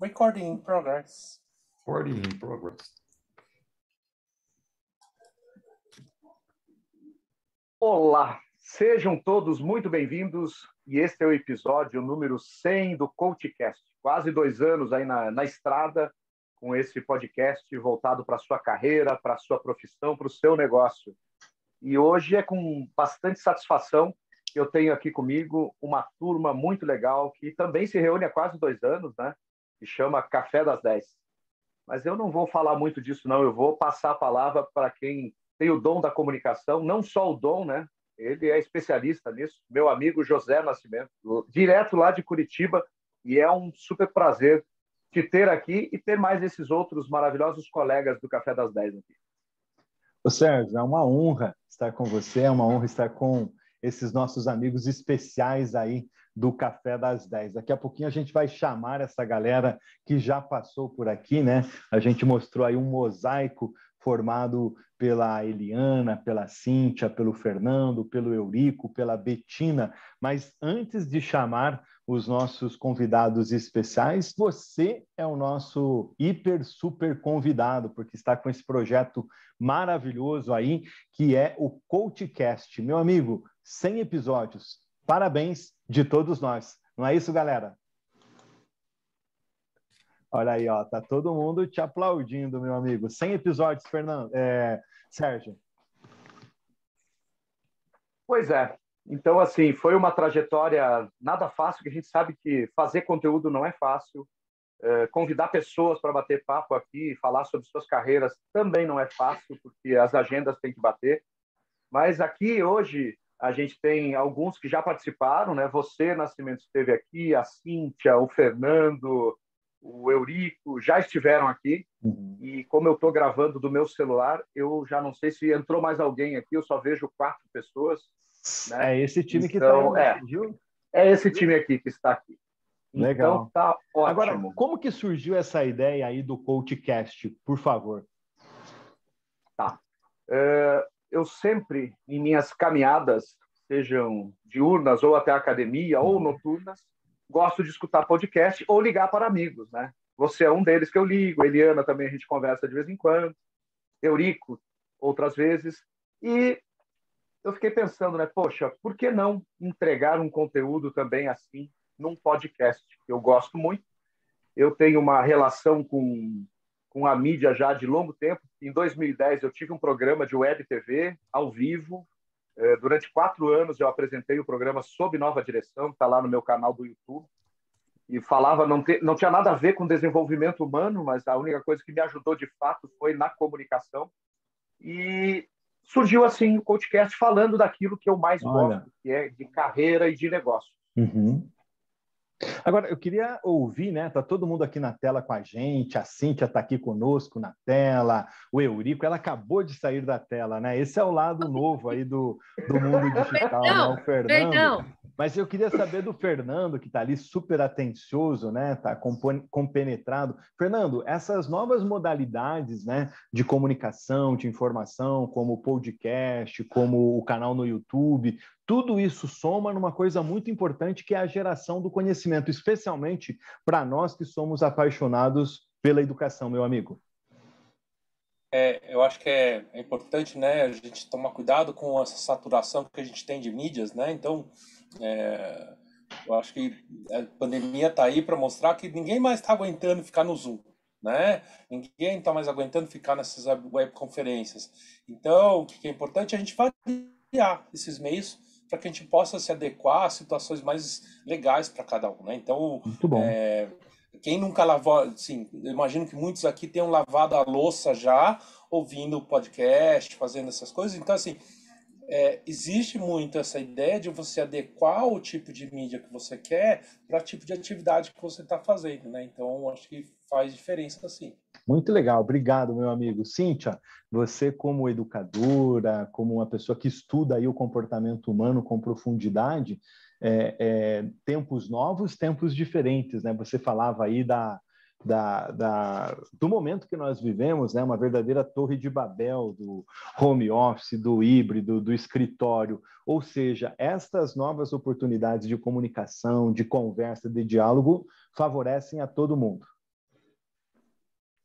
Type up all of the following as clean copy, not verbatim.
Recording in progress. Recording in progress. Olá, sejam todos muito bem-vindos e este é o episódio número 100 do CoachCast. Quase 2 anos aí na estrada com esse podcast voltado para a sua carreira, para a sua profissão, para o seu negócio. E hoje é com bastante satisfação que eu tenho aqui comigo uma turma muito legal que também se reúne há quase 2 anos, né? Que chama Café das 10. Mas eu não vou falar muito disso, não. Eu vou passar a palavra para quem tem o dom da comunicação, não só o dom, né? Ele é especialista nisso, meu amigo José Nascimento, direto lá de Curitiba, e é um super prazer te ter aqui e ter mais esses outros maravilhosos colegas do Café das 10 aqui. Ô Sérgio, é uma honra estar com você, é uma honra estar com esses nossos amigos especiais aí do Café das 10. Daqui a pouquinho a gente vai chamar essa galera que já passou por aqui, né? A gente mostrou aí um mosaico formado pela Eliana, pela Cíntia, pelo Fernando, pelo Eurico, pela Betina. Mas antes de chamar os nossos convidados especiais, você é o nosso hiper, super convidado, porque está com esse projeto maravilhoso aí, que é o CoachCast. Meu amigo, 100 episódios. Parabéns de todos nós. Não é isso, galera? Olha aí, ó, tá todo mundo te aplaudindo, meu amigo. 100 episódios, Fernando. Sérgio. Pois é. Então, assim, foi uma trajetória nada fácil, que a gente sabe que fazer conteúdo não é fácil. Convidar pessoas para bater papo aqui, falar sobre suas carreiras também não é fácil, porque as agendas têm que bater. Mas aqui, hoje, a gente tem alguns que já participaram, né? Você, Nascimento, esteve aqui, a Cíntia, o Fernando, o Eurico, já estiveram aqui. E como eu estou gravando do meu celular, eu já não sei se entrou mais alguém aqui, eu só vejo 4 pessoas. Né? É esse time então, que está aí, viu? É esse time aqui que está aqui. Legal. Então, tá ótimo. Agora, como que surgiu essa ideia aí do CoachCast, por favor? Tá. Eu sempre, em minhas caminhadas, sejam diurnas ou até academia ou noturnas, gosto de escutar podcast ou ligar para amigos, né? Você é um deles que eu ligo, Eliana também a gente conversa de vez em quando, Eurico outras vezes, e eu fiquei pensando, né? Poxa, por que não entregar um conteúdo também assim num podcast? Eu gosto muito, eu tenho uma relação com a mídia já de longo tempo. Em 2010, eu tive um programa de web TV ao vivo. Durante 4 anos, eu apresentei o programa Sob Nova Direção, que está lá no meu canal do YouTube. E falava, não tinha nada a ver com desenvolvimento humano, mas a única coisa que me ajudou de fato foi na comunicação. E surgiu assim o podcast falando daquilo que eu mais gosto, que é de carreira e de negócio. Agora, eu queria ouvir, né? Tá todo mundo aqui na tela com a gente, a Cíntia está aqui conosco na tela, o Eurico, ela acabou de sair da tela, né? Esse é o lado novo aí do mundo digital, né? O Fernando. Mas eu queria saber do Fernando, que está ali super atencioso, né? Está compenetrado. Fernando, essas novas modalidades, né, de comunicação, de informação, como o podcast, como o canal no YouTube, tudo isso soma numa coisa muito importante, que é a geração do conhecimento, especialmente para nós que somos apaixonados pela educação, meu amigo. Eu acho que é importante, né, a gente tomar cuidado com essa saturação que a gente tem de mídias, né? Então, eu acho que a pandemia está aí para mostrar que ninguém mais está aguentando ficar no Zoom, né? Ninguém está mais aguentando ficar nessas webconferências. Então, o que é importante é a gente variar esses meios para que a gente possa se adequar a situações mais legais para cada um, né? Então, muito bom. Quem nunca lavou, assim, eu imagino que muitos aqui tenham lavado a louça já, ouvindo o podcast, fazendo essas coisas. Então, assim, existe muito essa ideia de você adequar o tipo de mídia que você quer para o tipo de atividade que você está fazendo, né? Então, acho que faz diferença, sim. Muito legal, obrigado, meu amigo. Cíntia, você como educadora, como uma pessoa que estuda aí o comportamento humano com profundidade, tempos novos, tempos diferentes, né? Você falava aí do momento que nós vivemos, né? Uma verdadeira torre de Babel do home office, do híbrido, do escritório. Ou seja, estas novas oportunidades de comunicação, de conversa, de diálogo, favorecem a todo mundo.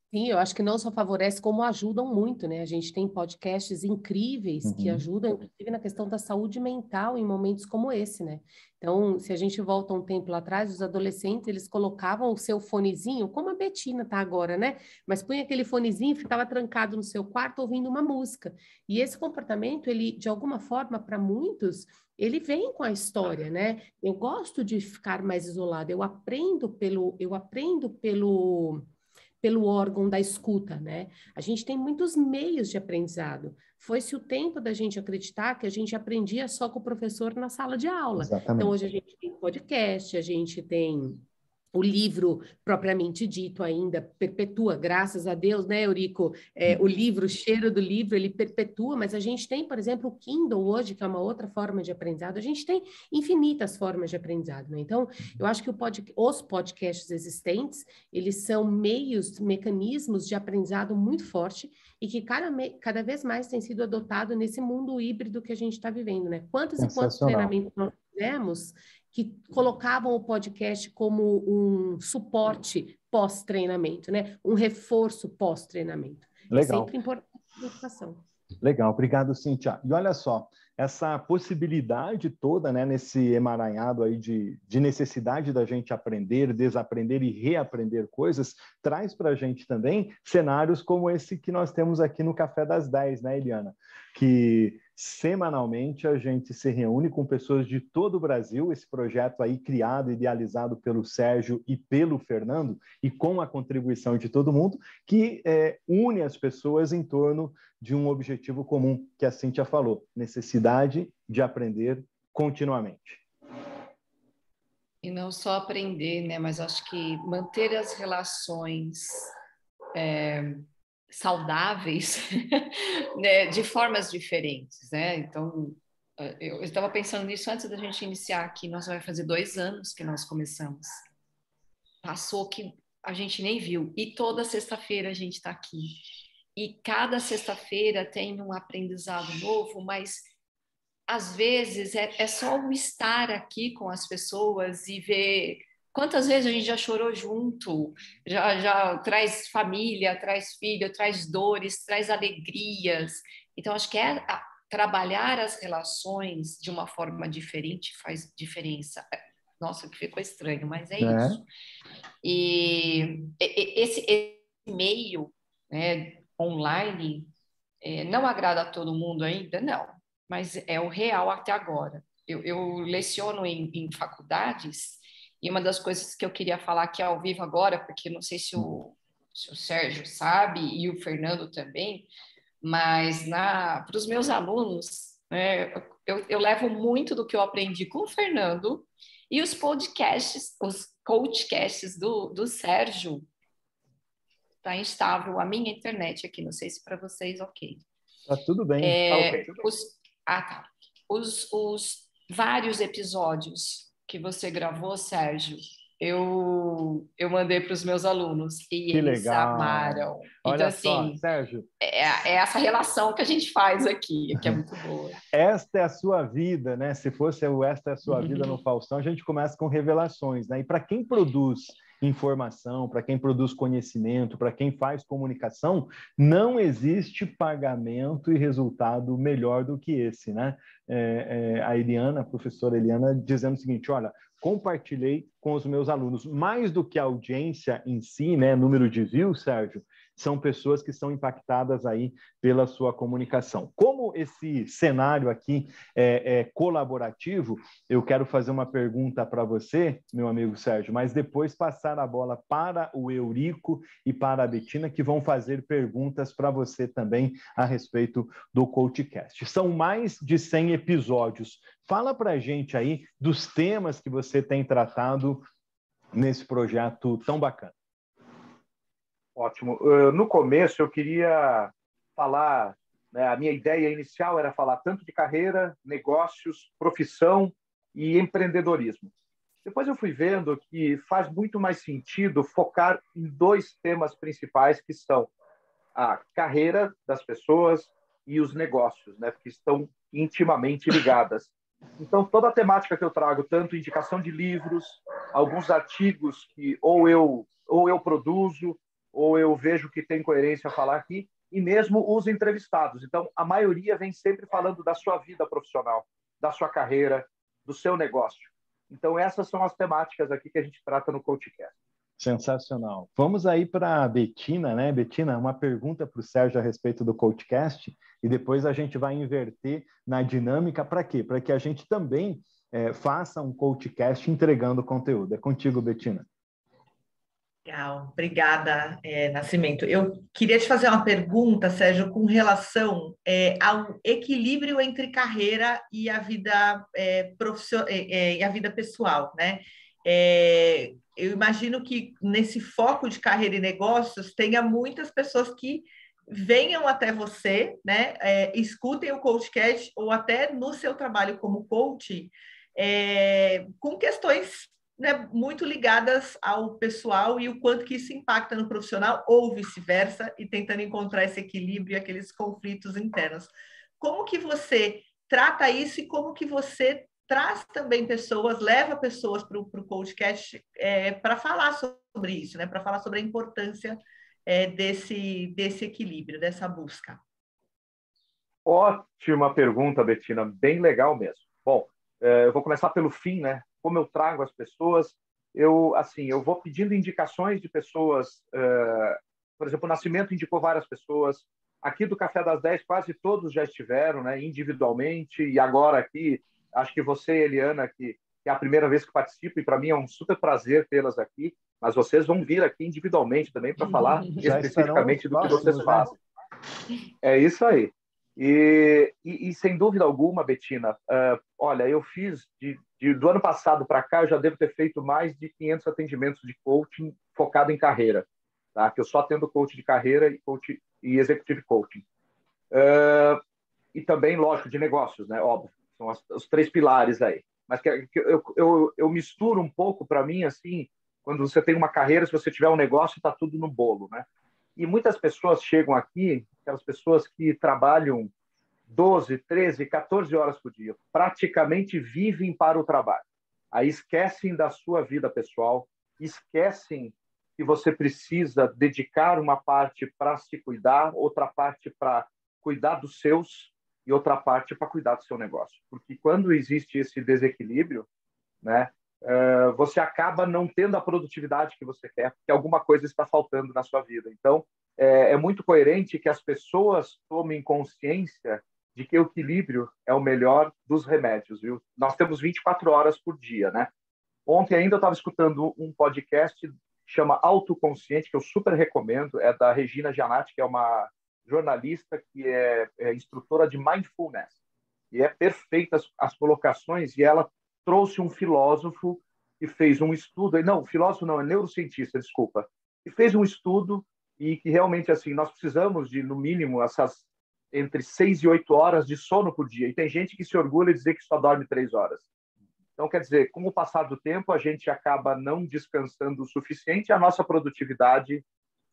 Sim, eu acho que não só favorece, como ajudam muito, né? A gente tem podcasts incríveis que ajudam, inclusive, na questão da saúde mental em momentos como esse, né? Então, se a gente volta um tempo lá atrás, os adolescentes, eles colocavam o seu fonezinho, como a Betina tá agora, né? Mas punha aquele fonezinho e ficava trancado no seu quarto ouvindo uma música. E esse comportamento, ele, de alguma forma, para muitos, ele vem com a história, né? Eu gosto de ficar mais isolado, eu aprendo pelo órgão da escuta, né? A gente tem muitos meios de aprendizado. Foi-se o tempo da gente acreditar que a gente aprendia só com o professor na sala de aula. Exatamente. Então, hoje a gente tem podcast, a gente tem o livro propriamente dito ainda perpetua, graças a Deus, né, Eurico? O livro, o cheiro do livro, ele perpetua, mas a gente tem, por exemplo, o Kindle hoje, que é uma outra forma de aprendizado, a gente tem infinitas formas de aprendizado, né? Então, eu acho que os podcasts existentes, eles são mecanismos de aprendizado muito forte e que cada vez mais tem sido adotado nesse mundo híbrido que a gente está vivendo, né? Quantos e quantos treinamentos nós fizemos que colocavam o podcast como um suporte pós-treinamento, né? Um reforço pós-treinamento. Legal. É sempre importante a educação. Legal, obrigado, Cíntia. E olha só, essa possibilidade toda, né, nesse emaranhado aí de necessidade da gente aprender, desaprender e reaprender coisas, traz para a gente também cenários como esse que nós temos aqui no Café das 10, né, Eliana? Que semanalmente a gente se reúne com pessoas de todo o Brasil, esse projeto aí criado, idealizado pelo Sérgio e pelo Fernando, e com a contribuição de todo mundo, que une as pessoas em torno de um objetivo comum, que a Cíntia falou, necessidade de aprender continuamente. E não só aprender, né, mas acho que manter as relações saudáveis né, de formas diferentes, né? Então, eu estava pensando nisso antes da gente iniciar aqui. Nós vai fazer 2 anos que nós começamos. Passou que a gente nem viu. E toda sexta-feira a gente está aqui. E cada sexta-feira tem um aprendizado novo, mas às vezes é só o estar aqui com as pessoas e ver quantas vezes a gente já chorou junto, já traz família, traz filho, traz dores, traz alegrias. Então, acho que trabalhar as relações de uma forma diferente faz diferença. Nossa, que ficou estranho, mas é isso. E esse meio, né, online não agrada a todo mundo ainda, não, mas é o real até agora. Eu leciono em faculdades e uma das coisas que eu queria falar aqui ao vivo agora, porque não sei se o Sérgio sabe e o Fernando também, mas para os meus alunos, né, eu levo muito do que eu aprendi com o Fernando e os podcasts, os coachcasts do Sérgio. Está instável a minha internet aqui, não sei se para vocês ok. Tá tudo bem. Tá. Os vários episódios que você gravou, Sérgio, eu mandei para os meus alunos e que eles legal. Amaram. Olha então, só, assim, Sérgio. É essa relação que a gente faz aqui, que é muito boa. Esta é a sua vida, né? Se fosse o Esta é a sua vida no Faustão, a gente começa com revelações, né? E para quem produz informação, para quem produz conhecimento, para quem faz comunicação, não existe pagamento e resultado melhor do que esse, né? A Eliana, a professora Eliana, dizendo o seguinte, olha, compartilhei com os meus alunos, mais do que a audiência em si, né, número de views, Sérgio, são pessoas que são impactadas aí pela sua comunicação. Como esse cenário aqui é colaborativo, eu quero fazer uma pergunta para você, meu amigo Sérgio, mas depois passar a bola para o Eurico e para a Betina, que vão fazer perguntas para você também a respeito do CoachCast. São mais de 100 episódios. Fala para a gente aí dos temas que você tem tratado nesse projeto tão bacana. Ótimo. No começo, eu queria falar, né, a minha ideia inicial era falar tanto de carreira, negócios, profissão e empreendedorismo. Depois eu fui vendo que faz muito mais sentido focar em 2 temas principais, que são a carreira das pessoas e os negócios, né, porque estão intimamente ligadas. Então, toda a temática que eu trago, tanto indicação de livros, alguns artigos que ou eu produzo, ou eu vejo que tem coerência falar aqui, e mesmo os entrevistados. Então, a maioria vem sempre falando da sua vida profissional, da sua carreira, do seu negócio. Então, essas são as temáticas aqui que a gente trata no CoachCast. Sensacional. Vamos aí para a Betina, né? Betina, uma pergunta para o Sérgio a respeito do CoachCast, e depois a gente vai inverter na dinâmica. Para quê? Para que a gente também faça um CoachCast entregando conteúdo. É contigo, Betina. Legal, obrigada, Nascimento. Eu queria te fazer uma pergunta, Sérgio, com relação ao equilíbrio entre carreira e a vida profissional e a vida pessoal, né? Eu imagino que nesse foco de carreira e negócios tenha muitas pessoas que venham até você, né? Escutem o CoachCast ou até no seu trabalho como coach, com questões, né, muito ligadas ao pessoal e o quanto que isso impacta no profissional ou vice-versa, e tentando encontrar esse equilíbrio e aqueles conflitos internos. Como que você trata isso e como que você traz também pessoas, leva pessoas para o CoachCast para falar sobre isso, né, para falar sobre a importância desse equilíbrio, dessa busca? Ótima pergunta, Betina, bem legal mesmo. Bom, eu vou começar pelo fim, né? Como eu trago as pessoas, eu vou pedindo indicações de pessoas. Por exemplo, o Nascimento indicou várias pessoas. Aqui do Café das 10, quase todos já estiveram, né, individualmente, e agora aqui, acho que você, Eliana, que é a primeira vez que participo, e para mim é um super prazer tê-las aqui, mas vocês vão vir aqui individualmente também para falar especificamente do que vocês fazem. É isso aí. E sem dúvida alguma, Betina, olha, eu fiz do ano passado para cá, eu já devo ter feito mais de 500 atendimentos de coaching focado em carreira, tá? Que eu só atendo coach de carreira e executive coaching. E também, lógico, de negócios, né? Óbvio, são os 3 pilares aí. Mas eu misturo um pouco, para mim, assim, quando você tem uma carreira, se você tiver um negócio, está tudo no bolo, né? E muitas pessoas chegam aqui, aquelas pessoas que trabalham 12, 13, 14 horas por dia, praticamente vivem para o trabalho. Aí esquecem da sua vida pessoal, esquecem que você precisa dedicar uma parte para se cuidar, outra parte para cuidar dos seus e outra parte para cuidar do seu negócio. Porque quando existe esse desequilíbrio, né, você acaba não tendo a produtividade que você quer, porque alguma coisa está faltando na sua vida. Então, é muito coerente que as pessoas tomem consciência de que o equilíbrio é o melhor dos remédios, viu? Nós temos 24 horas por dia, né? Ontem ainda eu estava escutando um podcast que chama Autoconsciente, que eu super recomendo, é da Regina Gianatti, que é uma jornalista que é instrutora de mindfulness. E é perfeita as colocações, e ela trouxe um filósofo que fez um estudo, não, filósofo não, é neurocientista, desculpa, que fez um estudo e que realmente, assim, nós precisamos de, no mínimo, essas entre 6 e 8 horas de sono por dia. E tem gente que se orgulha de dizer que só dorme 3 horas. Então, quer dizer, com o passar do tempo, a gente acaba não descansando o suficiente e a nossa produtividade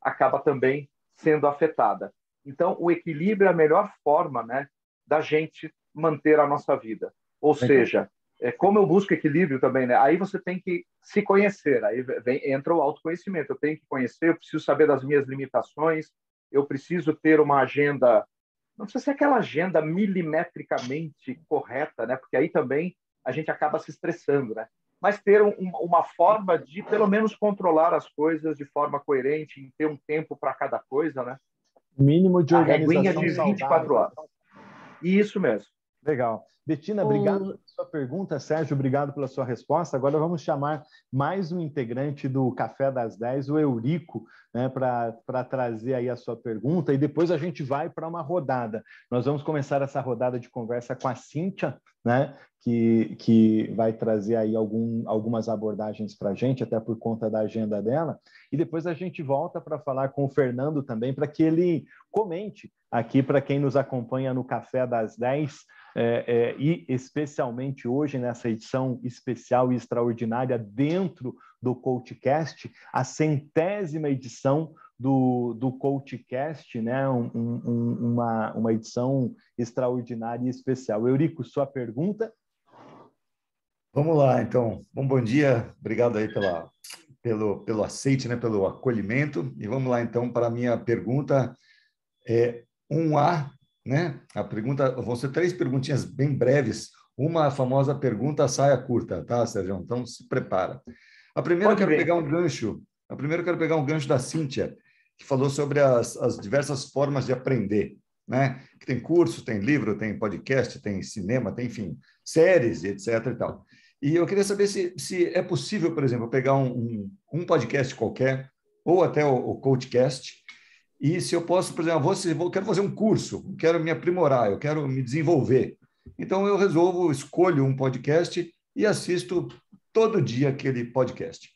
acaba também sendo afetada. Então, o equilíbrio é a melhor forma, né, da gente manter a nossa vida. Ou seja, como eu busco equilíbrio também, né? Aí você tem que se conhecer, aí entra o autoconhecimento. Eu tenho que conhecer, eu preciso saber das minhas limitações, eu preciso ter uma agenda, não precisa ser aquela agenda milimetricamente correta, né? Porque aí também a gente acaba se estressando, né? Mas ter uma forma de, pelo menos, controlar as coisas de forma coerente, em ter um tempo para cada coisa, né? Mínimo de organização a reguinha de 24 horas. Isso mesmo. Legal. Betina, obrigado pela sua pergunta. Sérgio, obrigado pela sua resposta. Agora vamos chamar mais um integrante do Café das 10, o Eurico, né, para trazer aí a sua pergunta, e depois a gente vai para uma rodada. Nós vamos começar essa rodada de conversa com a Cíntia, né, que vai trazer aí algumas abordagens para a gente, até por conta da agenda dela, e depois a gente volta para falar com o Fernando também, para que ele comente aqui para quem nos acompanha no Café das 10, e especialmente hoje nessa edição especial e extraordinária dentro do CoachCast, a 100ª edição do CoachCast, né? Uma edição extraordinária e especial. Eurico, sua pergunta? Vamos lá, então. Bom dia, obrigado aí pelo aceite, né, pelo acolhimento. E vamos lá, então, para a minha pergunta. 1A, né? A pergunta, vão ser 3 perguntinhas bem breves. Uma famosa pergunta, saia curta, tá, Sérgio? Então, se prepara. A primeira eu quero pegar um gancho. A primeira eu quero pegar um gancho da Cíntia, que falou sobre as diversas formas de aprender, né? Que tem curso, tem livro, tem podcast, tem cinema, tem, enfim, séries, etc. e tal. E eu queria saber se é possível, por exemplo, pegar um podcast qualquer, ou até o Coachcast, e se eu posso, por exemplo, eu quero fazer um curso, eu quero me aprimorar, eu quero me desenvolver. Então, eu escolho um podcast e assisto todo dia aquele podcast.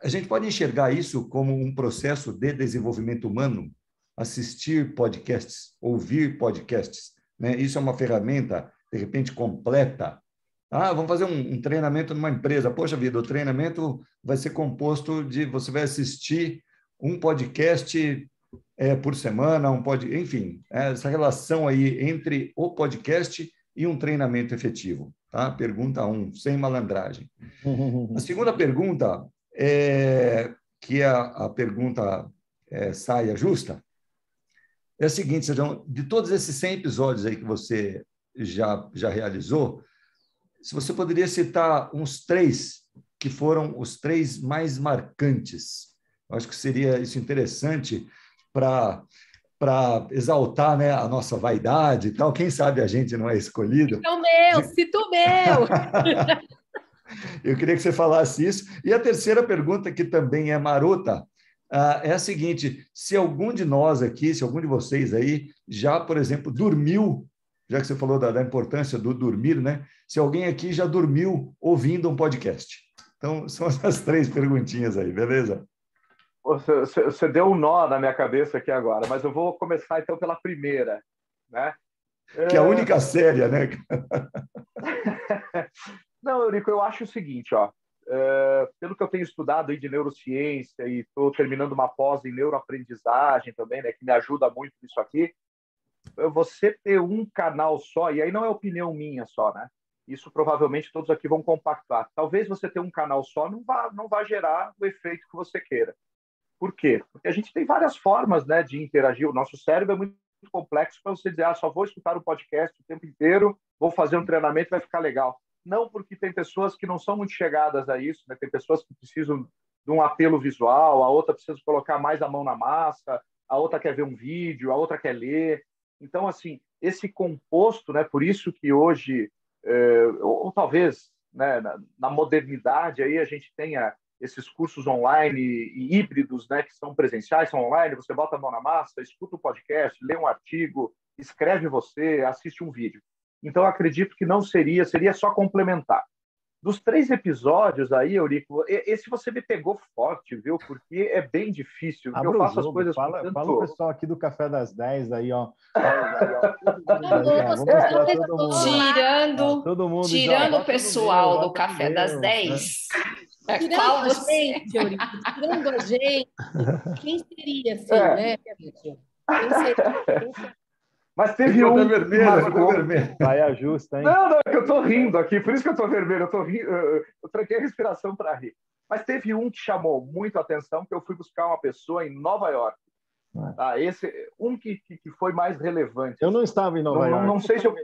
A gente pode enxergar isso como um processo de desenvolvimento humano, assistir podcasts, ouvir podcasts, né? Isso é uma ferramenta, de repente, completa. Vamos fazer um treinamento numa empresa. Poxa vida, o treinamento vai ser composto de... Você vai assistir um podcast por semana, enfim, essa relação aí entre o podcast e um treinamento efetivo. Tá? Pergunta 1, sem malandragem. A segunda pergunta, que é a pergunta saia justa, é a seguinte, Sérgio, de todos esses 100 episódios aí que você já realizou, se você poderia citar uns 3 que foram os 3 mais marcantes. Eu acho que seria isso interessante para exaltar, né, a nossa vaidade e tal. Quem sabe a gente não é escolhido. Cito o meu! Eu queria que você falasse isso. E a terceira pergunta, que também é marota, é a seguinte: se algum de nós aqui, se algum de vocês aí já, por exemplo, dormiu, já que você falou da importância do dormir, né? Se alguém aqui já dormiu ouvindo um podcast. Então, são essas 3 perguntinhas aí, beleza? Você deu um nó na minha cabeça aqui agora, mas eu vou começar então pela primeira, né? Que é a única séria, né? Não, Eurico, eu acho o seguinte, ó. Pelo que eu tenho estudado aí de neurociência e estou terminando uma pós em neuroaprendizagem também, né, que me ajuda muito nisso aqui, você ter um canal só, e aí não é opinião minha só, né? Isso provavelmente todos aqui vão compactar. Talvez você ter um canal só não vá gerar o efeito que você queira. Por quê? Porque a gente tem várias formas, né, de interagir. O nosso cérebro é muito complexo para você dizer, só vou escutar o podcast o tempo inteiro, vou fazer um treinamento, vai ficar legal. Não, porque tem pessoas que não são muito chegadas a isso, né? Tem pessoas que precisam de um apelo visual, a outra precisa colocar mais a mão na massa, a outra quer ver um vídeo, a outra quer ler. Então, assim, esse composto, né, por isso que hoje, ou talvez, né, na modernidade, aí a gente tenha esses cursos online e híbridos, né, que são presenciais, são online, você bota a mão na massa, escuta um podcast, lê um artigo, escreve você, assiste um vídeo. Então, eu acredito que não seria só complementar. Dos 3 episódios aí, Eurico, esse você me pegou forte, viu? Porque é bem difícil. Eu faço as coisas fala o pessoal aqui do Café das 10 aí, ó. Tirando o pessoal do Café das 10. Tirando a gente, Eurico, tirando a gente. Quem seria assim, né? Quem seria? Mas teve um... vermelho. Vai ajusta, hein? Não, é que eu tô rindo aqui, por isso que eu tô vermelho. Eu tô rindo, eu tranquei a respiração para rir. Mas teve um que chamou muito a atenção, que eu fui buscar uma pessoa em Nova York. Esse, que foi mais relevante. Eu não estava em Nova York. Não sei se eu...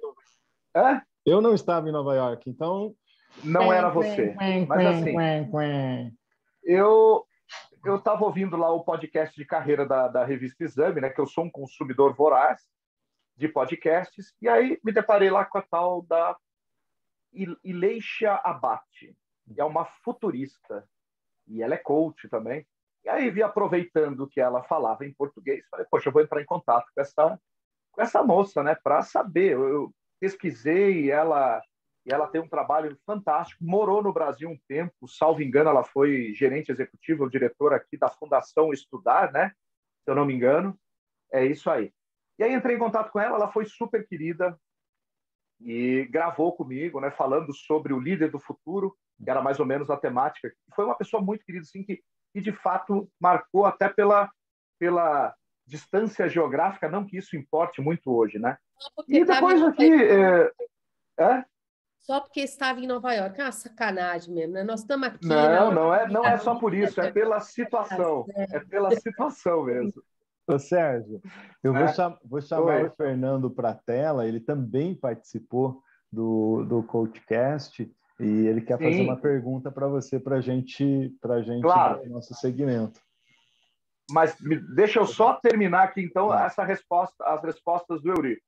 Eu não estava em Nova York, então... Não era você. Mas assim, eu estava ouvindo lá o podcast de carreira da revista Exame, né, que eu sou um consumidor voraz de podcasts, e aí me deparei lá com a tal da Ileisha Abate, que é uma futurista, e ela é coach também. E aí vi aproveitando que ela falava em português, falei, poxa, eu vou entrar em contato com essa moça, né, para saber. Eu pesquisei, e ela tem um trabalho fantástico, morou no Brasil um tempo, salvo engano, ela foi gerente executiva ou diretora aqui da Fundação Estudar, né, se eu não me engano. É isso aí. E aí entrei em contato com ela, ela foi super querida e gravou comigo, né, falando sobre o líder do futuro, que era mais ou menos a temática. Foi uma pessoa muito querida, assim, que de fato marcou até pela distância geográfica, não que isso importe muito hoje, né? E depois aqui... Só porque estava em Nova York. Ah, sacanagem mesmo, né? Nós estamos aqui Não é só por isso, é pela situação. É pela situação mesmo. Ô, Sérgio, eu vou chamar Oi. o Fernando para a tela, ele também participou do CoachCast e ele quer fazer uma pergunta para você, para a gente Claro. dar o nosso segmento. Mas deixa eu só terminar aqui, então, as respostas do Eurico.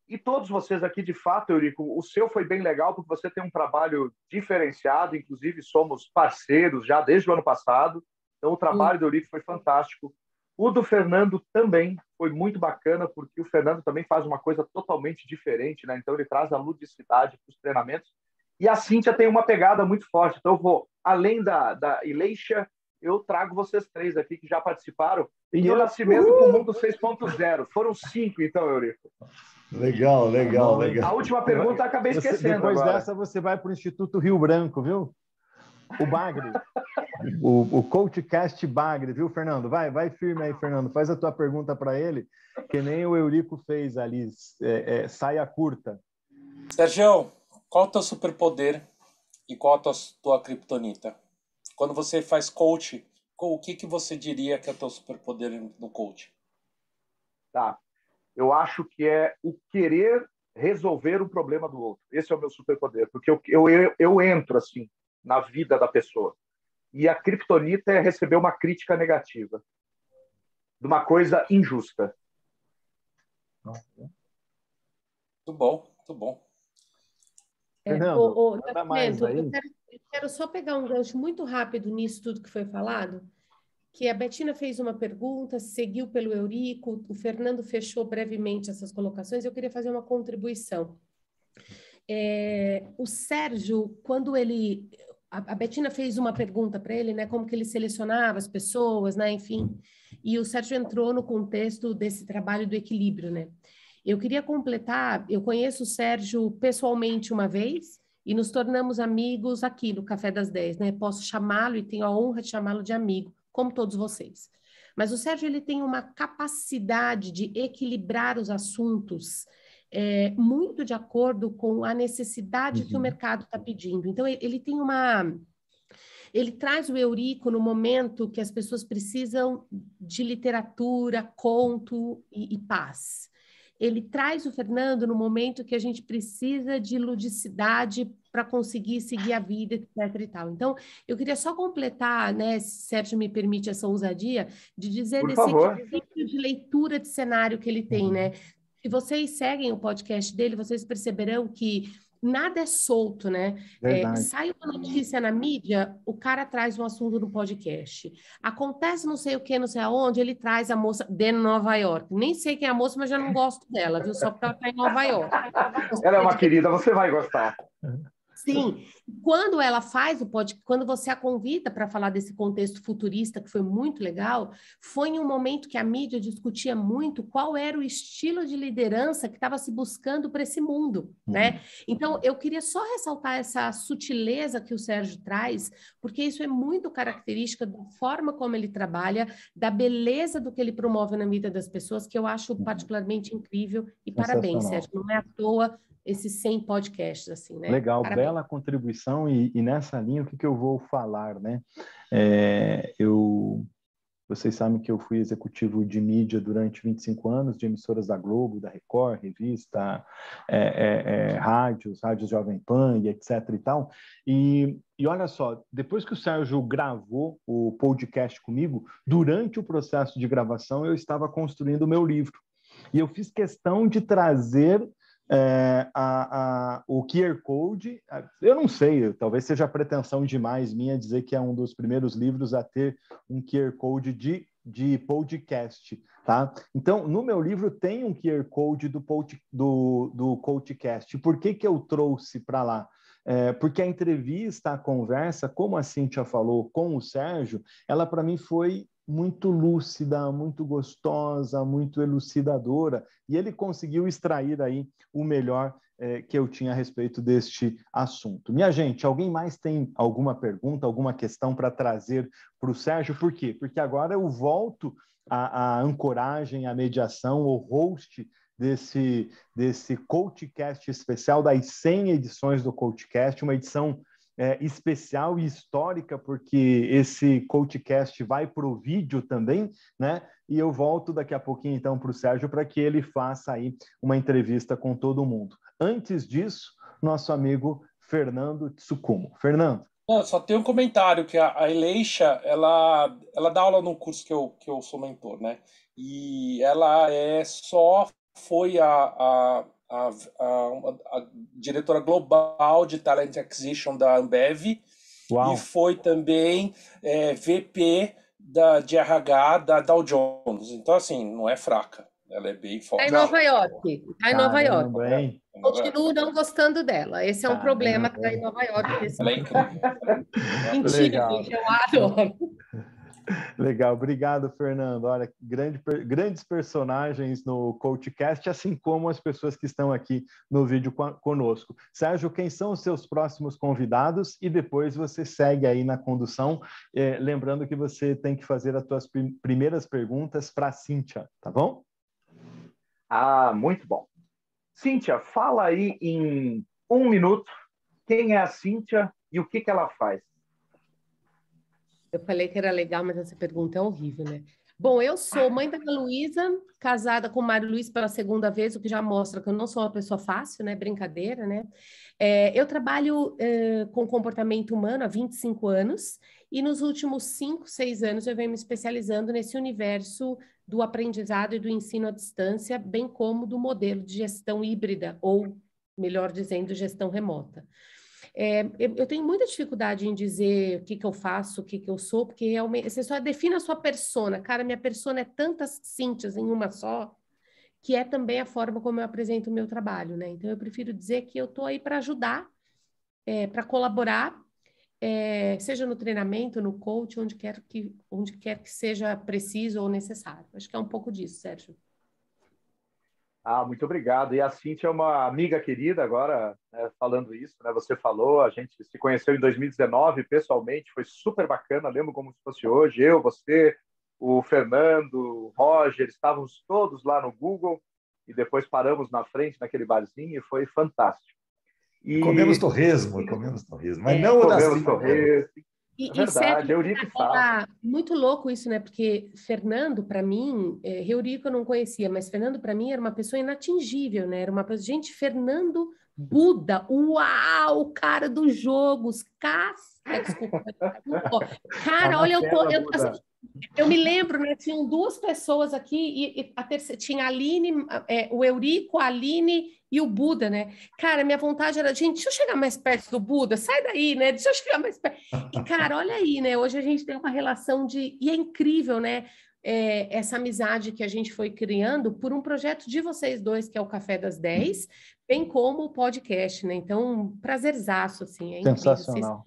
E todos vocês aqui, de fato, Eurico, o seu foi bem legal, porque você tem um trabalho diferenciado, inclusive somos parceiros já desde o ano passado, então o trabalho do Eurico foi fantástico. O do Fernando também foi muito bacana, porque o Fernando também faz uma coisa totalmente diferente, né? Então ele traz a ludicidade para os treinamentos. E a Cíntia tem uma pegada muito forte. Então eu vou, além da Ileisha, eu trago vocês três aqui que já participaram. E o Nascimento com o Mundo 6.0. Foram 5, então, Eurico. Legal. A última pergunta eu acabei esquecendo. Depois agora. dessa, você vai para o Instituto Rio Branco, viu? O Bagre. o CoachCast Bagre, viu, Fernando? Vai firme aí, Fernando. Faz a tua pergunta para ele, que nem o Eurico fez ali. Saia curta. Sérgio, qual é o teu superpoder e qual a tua criptonita? Quando você faz coach, o que você diria que é o teu superpoder no coach? Tá. Eu acho que é o querer resolver o problema do outro. Esse é o meu superpoder, porque eu entro assim na vida da pessoa. E a criptonita é receber uma crítica negativa de uma coisa injusta. Muito bom. Nada mais aí. Eu quero só pegar um gancho muito rápido nisso tudo que foi falado, que a Bettina fez uma pergunta, seguiu pelo Eurico, o Fernando fechou brevemente essas colocações, eu queria fazer uma contribuição. O Sérgio, quando ele... A Bettina fez uma pergunta para ele, né, como que ele selecionava as pessoas, né, enfim, e o Sérgio entrou no contexto desse trabalho do equilíbrio, né. Eu queria completar, eu conheço o Sérgio pessoalmente uma vez, e nos tornamos amigos aqui no Café das 10, né, posso chamá-lo e tenho a honra de chamá-lo de amigo, como todos vocês. Mas o Sérgio, ele tem uma capacidade de equilibrar os assuntos muito de acordo com a necessidade que o mercado está pedindo. Então, ele tem ele traz o Eurico no momento que as pessoas precisam de literatura, conto e paz. Ele traz o Fernando no momento que a gente precisa de ludicidade para conseguir seguir a vida, etc. e tal. Então, eu queria só completar, né, se Sérgio me permite essa ousadia, de dizer desse equilíbrio de leitura de cenário que ele tem, né? Se vocês seguem o podcast dele, vocês perceberão que nada é solto, né? Sai uma notícia na mídia, o cara traz um assunto no podcast. Acontece não sei o que, não sei aonde, ele traz a moça de Nova York. Nem sei quem é a moça, mas já não gosto dela, viu? Só porque ela está em Nova York. Ela é uma querida, você vai gostar. Sim, quando ela faz o podcast, quando você a convida para falar desse contexto futurista, que foi muito legal, foi em um momento que a mídia discutia muito qual era o estilo de liderança que estava se buscando para esse mundo, né? Então, eu queria só ressaltar essa sutileza que o Sérgio traz, porque isso é muito característica da forma como ele trabalha, da beleza do que ele promove na vida das pessoas, que eu acho particularmente incrível. E parabéns, Sérgio, não é à toa esses 100 podcasts, assim, né? Legal, parabéns. Bela contribuição, e nessa linha, o que eu vou falar, né? Vocês sabem que eu fui executivo de mídia durante 25 anos, de emissoras da Globo, da Record, revista, rádios Jovem Pan e etc. e tal. E olha só, depois que o Sérgio gravou o podcast comigo, durante o processo de gravação, eu estava construindo o meu livro. E eu fiz questão de trazer o QR Code. Eu não sei, talvez seja pretensão demais minha dizer que é um dos primeiros livros a ter um QR Code de podcast, tá? Então, no meu livro tem um QR Code do CoachCast. Por que eu trouxe para lá? Porque a entrevista, a conversa, como a Cíntia falou com o Sérgio, ela para mim foi muito lúcida, muito gostosa, muito elucidadora, e ele conseguiu extrair aí o melhor que eu tinha a respeito deste assunto. Minha gente, alguém mais tem alguma pergunta, alguma questão para trazer para o Sérgio? Por quê? Porque agora eu volto à ancoragem, à mediação, ao host desse CoachCast especial, das 100 edições do CoachCast, uma edição especial e histórica, porque esse CoachCast vai para o vídeo também, né? E eu volto daqui a pouquinho, então, para o Sérgio, para que ele faça aí uma entrevista com todo mundo. Antes disso, nosso amigo Fernando Tsukumo. Fernando. Não, só tem um comentário, que a Eleixa, ela dá aula num curso que eu sou mentor, né? E ela foi a diretora global de Talent Acquisition da Ambev. Uau. E foi também VP de RH da Dow Jones. Então, assim, não é fraca. Ela é bem forte. Está em Nova York. Está em Nova York. Hein? Continuo não gostando dela. Esse é um problema, está em Nova York. Ela é incrível. Mentira, Legal. gente, eu adoro. Legal, obrigado, Fernando. Olha, grandes personagens no CoachCast, assim como as pessoas que estão aqui no vídeo conosco. Sérgio, quem são os seus próximos convidados? E depois você segue aí na condução, lembrando que você tem que fazer as suas primeiras perguntas para a Cíntia, tá bom? Ah, muito bom. Cíntia, fala aí em 1 minuto quem é a Cíntia e o que ela faz. Eu falei que era legal, mas essa pergunta é horrível, né? Bom, eu sou mãe da Ana Luísa, casada com o Mário Luiz pela segunda vez, o que já mostra que eu não sou uma pessoa fácil, né? Brincadeira, né? Eu trabalho com comportamento humano há 25 anos e nos últimos 5, 6 anos eu venho me especializando nesse universo do aprendizado e do ensino à distância, bem como do modelo de gestão híbrida, ou, melhor dizendo, gestão remota. Eu tenho muita dificuldade em dizer o que eu faço, o que eu sou, porque realmente você só define a sua persona. Cara, minha persona é tantas Cíntias em uma só, que é também a forma como eu apresento o meu trabalho, né? Então, eu prefiro dizer que eu estou aí para ajudar, para colaborar, seja no treinamento, no coach, onde quer que seja preciso ou necessário. Acho que é um pouco disso, Sérgio. Ah, muito obrigado. E a Cíntia é uma amiga querida agora, né, falando isso, né? Você falou, a gente se conheceu em 2019 pessoalmente, foi super bacana, lembro como se fosse hoje. Eu, você, o Fernando, o Roger, estávamos todos lá no Google e depois paramos na frente naquele barzinho e foi fantástico. Comemos torresmo, mas não o da comemos torresmo. É verdade, Eurico estava. Muito louco isso, né? Porque Fernando, para mim, Eurico eu não conhecia, mas Fernando, para mim, era uma pessoa inatingível, né? Era uma pessoa... Gente, Fernando Buda, uau, cara dos jogos, desculpa. Cara, olha, eu me lembro, né? Tinham 2 pessoas aqui, e a terceira, tinha a Aline, o Eurico, a Aline e o Buda, né? Cara, minha vontade era, gente, deixa eu chegar mais perto do Buda, sai daí, né? Deixa eu chegar mais perto. E, cara, olha aí, né? Hoje a gente tem uma relação de... E é incrível, né? Essa amizade que a gente foi criando por um projeto de vocês dois, que é o Café das 10, bem como o podcast, né? Então, prazerzaço, assim. É sensacional.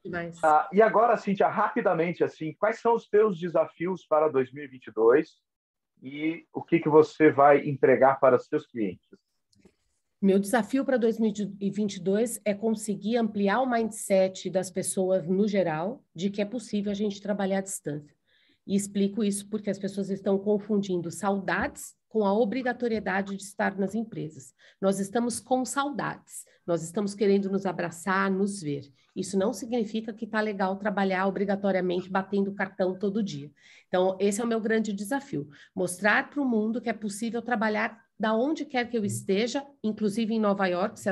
Demais. E agora, Cíntia, rapidamente, assim, quais são os teus desafios para 2022 e o que você vai entregar para os seus clientes? Meu desafio para 2022 é conseguir ampliar o mindset das pessoas no geral, de que é possível a gente trabalhar à distância. E explico isso porque as pessoas estão confundindo saudades com a obrigatoriedade de estar nas empresas. Nós estamos com saudades, nós estamos querendo nos abraçar, nos ver. Isso não significa que está legal trabalhar obrigatoriamente batendo cartão todo dia. Então, esse é o meu grande desafio, mostrar para o mundo que é possível trabalhar da onde quer que eu esteja, inclusive em Nova York, se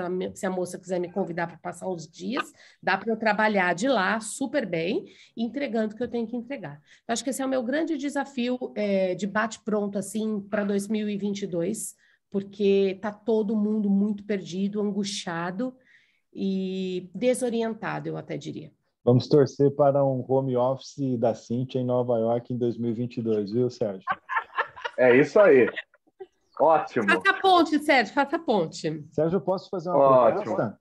a moça quiser me convidar para passar uns dias, dá para eu trabalhar de lá super bem, entregando o que eu tenho que entregar. Eu acho que esse é o meu grande desafio de bate-pronto, assim, para 2022, porque está todo mundo muito perdido, angustiado e desorientado, eu até diria. Vamos torcer para um home office da Cíntia em Nova York em 2022, viu, Sérgio? É isso aí. Ótimo. Faça a ponte, Sérgio, faça a ponte. Sérgio, posso fazer uma proposta?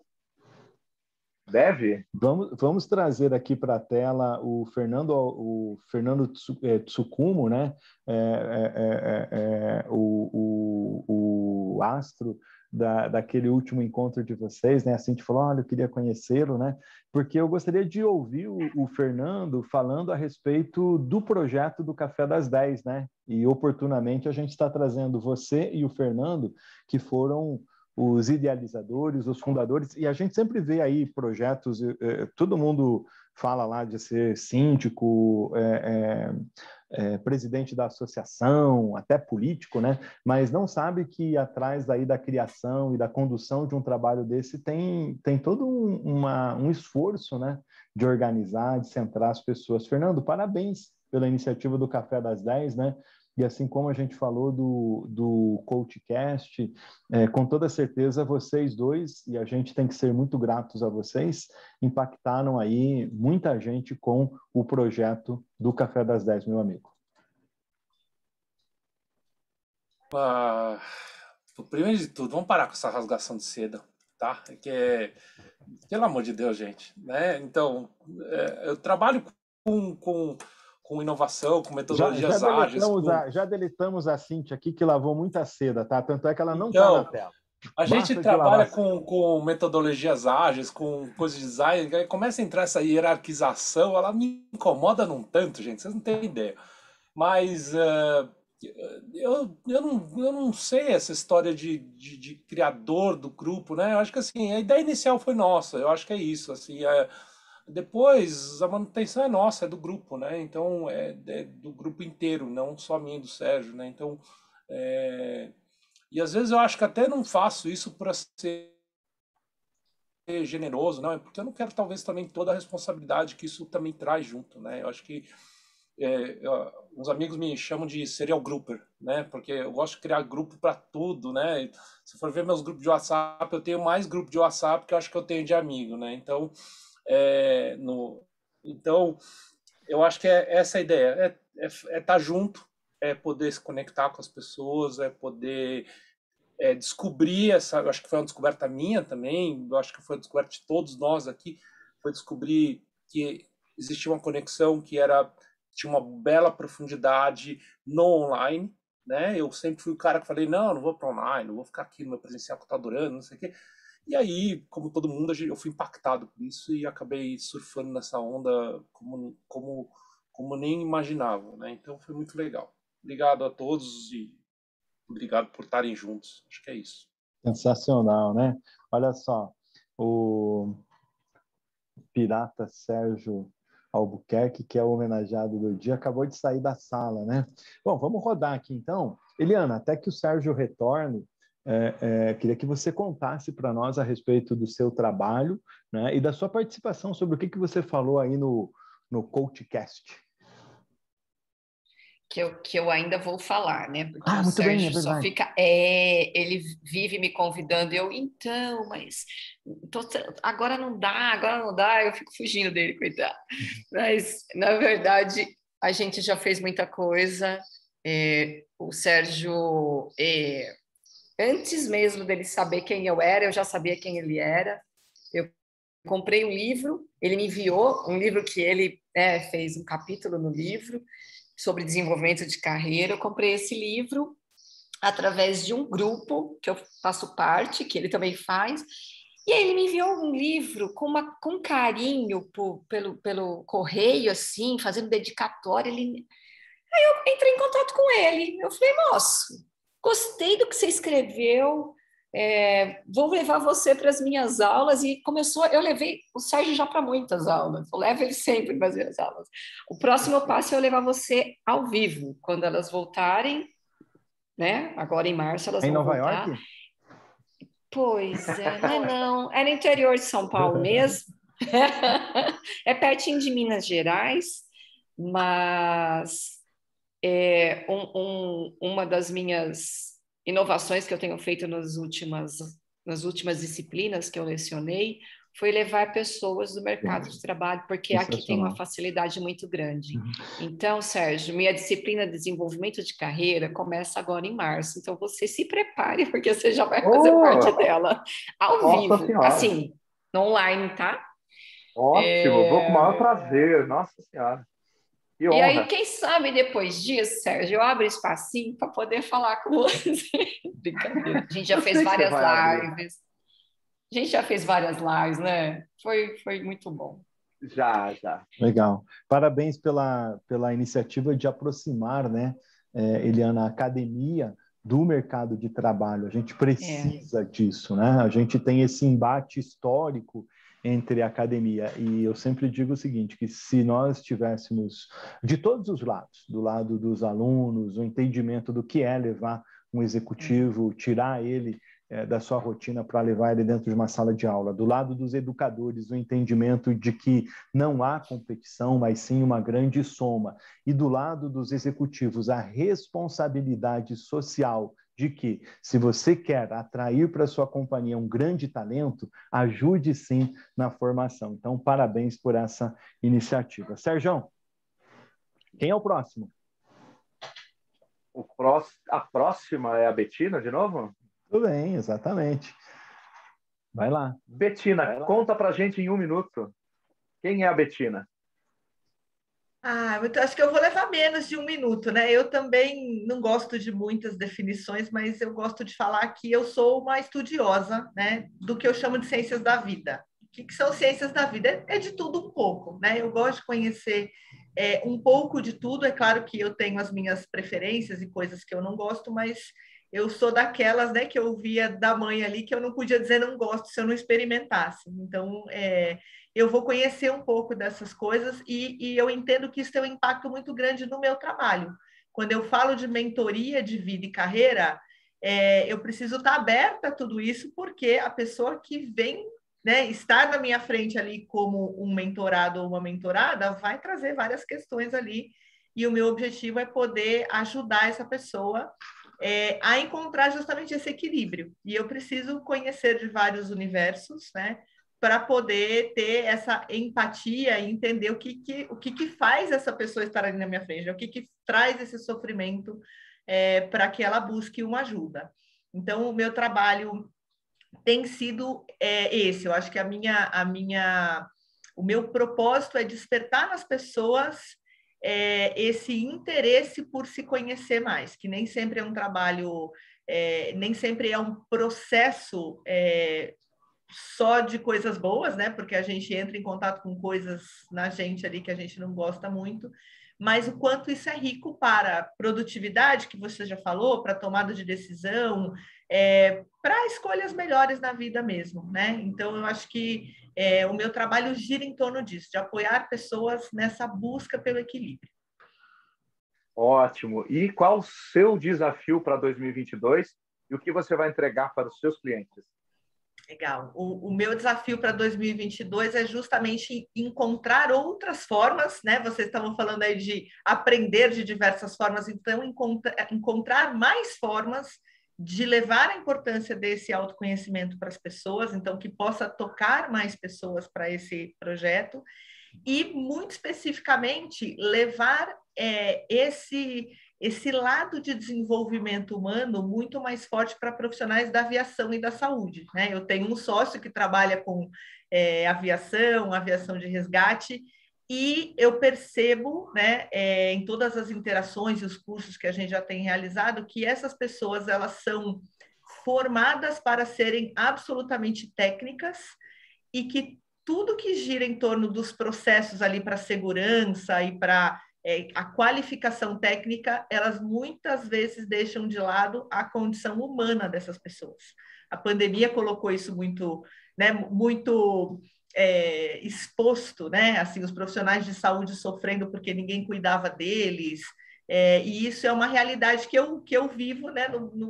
Deve. Vamos trazer aqui para a tela o Fernando Tsukumo, né? O astro daquele último encontro de vocês, né? A Cintia falou, olha, eu queria conhecê-lo, né? Porque eu gostaria de ouvir o Fernando falando a respeito do projeto do Café das 10, né? E oportunamente a gente está trazendo você e o Fernando, que foram os idealizadores, os fundadores, e a gente sempre vê aí projetos, todo mundo fala lá de ser síndico, presidente da associação, até político, né? Mas não sabe que atrás aí da criação e da condução de um trabalho desse tem todo um esforço, né? De organizar, de centrar as pessoas. Fernando, parabéns pela iniciativa do Café das 10, né? E assim como a gente falou do CoachCast, com toda certeza vocês dois, e a gente tem que ser muito gratos a vocês, impactaram aí muita gente com o projeto do Café das 10, meu amigo. Primeiro de tudo, vamos parar com essa rasgação de seda, tá? Pelo amor de Deus, gente, né? Então, eu trabalho com inovação, com metodologias ágeis. Já deletamos a Cintia aqui, que lavou muita seda, tá? Tanto é que ela não então, está na tela. A gente trabalha com metodologias ágeis, com coisas de design, aí começa a entrar essa hierarquização, ela me incomoda num tanto, gente, vocês não têm ideia. Mas eu não sei essa história de criador do grupo, né? Eu acho que assim, a ideia inicial foi nossa, eu acho que é isso, assim, depois a manutenção é nossa, é do grupo, né? Então é do grupo inteiro, não só minha e do Sérgio, né? Então e às vezes eu acho que até não faço isso para ser generoso, não, é porque eu não quero talvez também toda a responsabilidade que isso também traz junto, né? Eu acho que uns amigos me chamam de serial grouper, né? Porque eu gosto de criar grupo para tudo, né? Se for ver meus grupos de WhatsApp, eu tenho mais grupo de WhatsApp que eu acho que eu tenho de amigo, né? Então, então eu acho que essa a ideia, estar junto, poder se conectar com as pessoas, poder descobrir eu acho que foi uma descoberta minha também, eu acho que foi uma descoberta de todos nós aqui, foi descobrir que existia uma conexão que tinha uma bela profundidade no online, né? Eu sempre fui o cara que falei, não vou para online, não vou ficar aqui no meu presencial que eu tô adorando, não sei o quê. E aí, como todo mundo, eu fui impactado por isso e acabei surfando nessa onda como nem imaginava, né? Então foi muito legal. Obrigado a todos e obrigado por estarem juntos. Acho que é isso. Sensacional, né? Olha só, o pirata Sérgio Albuquerque, que é o homenageado do dia, acabou de sair da sala, né? Bom, vamos rodar aqui então. Eliana, até que o Sérgio retorne, queria que você contasse para nós a respeito do seu trabalho, né, e da sua participação sobre o que você falou aí no CoachCast. Que eu ainda vou falar, né? Porque o muito Sérgio bem, é só verdade. fica. Ele vive me convidando, mas agora não dá, eu fico fugindo dele, coitado. Mas, na verdade, a gente já fez muita coisa. O Sérgio, antes mesmo dele saber quem eu era, eu já sabia quem ele era. Eu comprei um livro, ele me enviou um livro que ele fez um capítulo no livro sobre desenvolvimento de carreira. Eu comprei esse livro através de um grupo que eu faço parte, que ele também faz, e aí ele me enviou um livro com carinho pelo correio, assim, fazendo dedicatória. Aí eu entrei em contato com ele, eu falei, moço, gostei do que você escreveu, vou levar você para as minhas aulas. E eu levei o Sérgio já para muitas aulas, eu levo ele sempre para as minhas aulas. O próximo passo é eu levar você ao vivo, quando elas voltarem, né? Agora em março elas vão voltar. Em Nova York? Pois não, é no interior de São Paulo mesmo, é pertinho de Minas Gerais, mas uma das minhas inovações que eu tenho feito nas últimas disciplinas que eu lecionei foi levar pessoas do mercado de trabalho, porque aqui tem uma facilidade muito grande. Então, Sérgio, minha disciplina de desenvolvimento de carreira começa agora em março, então você se prepare, porque você já vai fazer parte dela ao vivo, Senhora. assim, no online, tá? Ótimo, vou com o maior prazer, nossa senhora. Que E aí, honra. quem sabe depois disso, Sérgio, eu abro espacinho para poder falar com você. Brincadeira. A gente já Eu fez sei que você várias vai abrir. lives. A gente já fez várias lives, né? Foi muito bom. Já, já. Legal. Parabéns pela iniciativa de aproximar, né, Eliana, a academia do mercado de trabalho. A gente precisa disso, né? A gente tem esse embate histórico entre a academia. E eu sempre digo o seguinte, que se nós tivéssemos, de todos os lados, do lado dos alunos, o entendimento do que é levar um executivo, tirar ele da sua rotina para levar ele dentro de uma sala de aula, do lado dos educadores, o entendimento de que não há competição, mas sim uma grande soma, e do lado dos executivos, a responsabilidade social de que, se você quer atrair para sua companhia um grande talento, ajude sim na formação. Então, parabéns por essa iniciativa. Sérgio, quem é o próximo? A próxima é a Betina, de novo? Tudo bem, exatamente. Vai lá. Betina, conta pra gente em 1 minuto. Quem é a Betina? Então acho que eu vou levar menos de 1 minuto, né? Eu também não gosto de muitas definições, mas eu gosto de falar que eu sou uma estudiosa, né, do que eu chamo de ciências da vida. O que são ciências da vida? É de tudo um pouco, né? Eu gosto de conhecer um pouco de tudo. É claro que eu tenho as minhas preferências e coisas que eu não gosto, mas eu sou daquelas, né, que eu via da mãe ali que eu não podia dizer não gosto se eu não experimentasse. Então, eu vou conhecer um pouco dessas coisas e eu entendo que isso tem um impacto muito grande no meu trabalho. Quando eu falo de mentoria de vida e carreira, eu preciso estar aberta a tudo isso, porque a pessoa que vem, né, estar na minha frente ali como um mentorado ou uma mentorada vai trazer várias questões ali, e o meu objetivo é poder ajudar essa pessoa a encontrar justamente esse equilíbrio. E eu preciso conhecer de vários universos, né, para poder ter essa empatia e entender o que faz essa pessoa estar ali na minha frente, o que traz esse sofrimento para que ela busque uma ajuda. Então, o meu trabalho tem sido esse. Eu acho que o meu propósito é despertar nas pessoas esse interesse por se conhecer mais, que nem sempre é um trabalho, nem sempre é um processo só de coisas boas, né? Porque a gente entra em contato com coisas na gente ali que a gente não gosta muito, mas o quanto isso é rico para produtividade, que você já falou, para tomada de decisão, para escolhas melhores na vida mesmo, né? Então, eu acho que o meu trabalho gira em torno disso, de apoiar pessoas nessa busca pelo equilíbrio. Ótimo. E qual o seu desafio para 2022 e o que você vai entregar para os seus clientes? Legal. O meu desafio para 2022 é justamente encontrar outras formas, né? Vocês estavam falando aí de aprender de diversas formas, então encontrar mais formas de levar a importância desse autoconhecimento para as pessoas, então que possa tocar mais pessoas para esse projeto e, muito especificamente, levar esse lado de desenvolvimento humano muito mais forte para profissionais da aviação e da saúde, né? Eu tenho um sócio que trabalha com aviação de resgate, e eu percebo, né, em todas as interações e os cursos que a gente já tem realizado, que essas pessoas elas são formadas para serem absolutamente técnicas e que tudo que gira em torno dos processos ali para segurança e para a qualificação técnica, elas muitas vezes deixam de lado a condição humana dessas pessoas. A pandemia colocou isso muito, né, muito exposto, né? Assim, os profissionais de saúde sofrendo porque ninguém cuidava deles. E isso é uma realidade que eu vivo, né,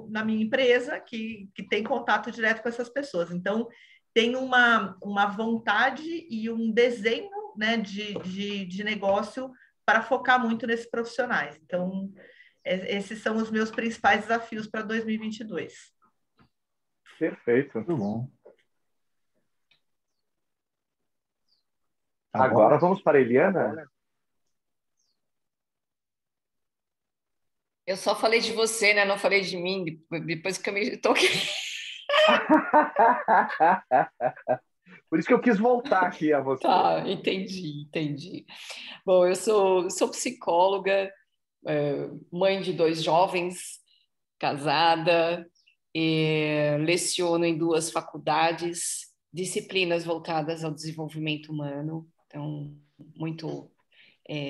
na minha empresa, que tem contato direto com essas pessoas. Então, tem uma vontade e um desenho, né, de negócio para focar muito nesses profissionais. Então, esses são os meus principais desafios para 2022. Perfeito. Muito bom. Agora vamos para a Eliana. Eu só falei de você, né? Não falei de mim, depois que eu me toquei. Por isso que eu quis voltar aqui a você. Tá, entendi. Bom, eu sou psicóloga, mãe de 2 jovens, casada, leciono em 2 faculdades, disciplinas voltadas ao desenvolvimento humano, então, muito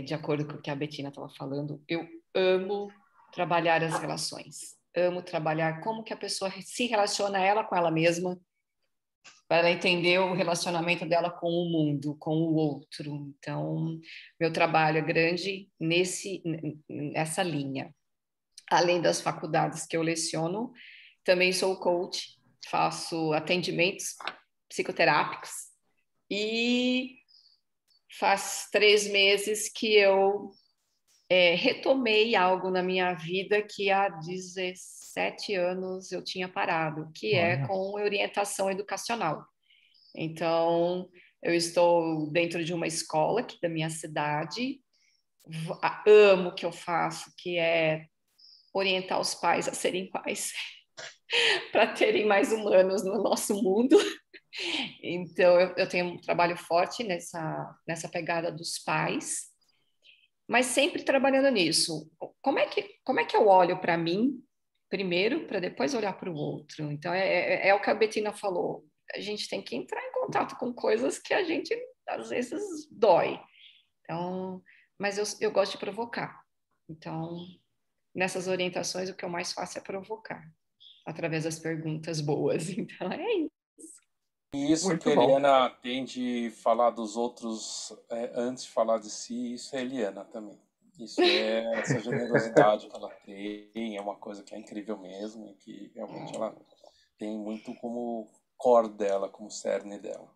de acordo com o que a Bettina estava falando, eu amo trabalhar as relações, amo trabalhar como que a pessoa se relaciona ela com ela mesma, para ela entender o relacionamento dela com o mundo, com o outro. Então, meu trabalho é grande nessa linha. Além das faculdades que eu leciono, também sou coach, faço atendimentos psicoterápicos e faz 3 meses que eu retomei algo na minha vida que há 17 anos eu tinha parado, que é com orientação educacional. Então, eu estou dentro de uma escola aqui da minha cidade, amo o que eu faço, que é orientar os pais a serem pais, para terem mais humanos no nosso mundo. Então, eu tenho um trabalho forte nessa pegada dos pais, mas sempre trabalhando nisso. Como é que eu olho para mim primeiro, para depois olhar para o outro? Então, é o que a Bettina falou. A gente tem que entrar em contato com coisas que a gente, às vezes, dói. Então, mas eu gosto de provocar. Então, nessas orientações, o que eu mais faço é provocar, através das perguntas boas. Então, é isso. E isso Muito que a bom. Eliana tem de falar dos outros antes de falar de si, isso é Eliana também. Isso é essa generosidade que ela tem, é uma coisa que é incrível mesmo, e que realmente ela tem muito como core dela, como cerne dela.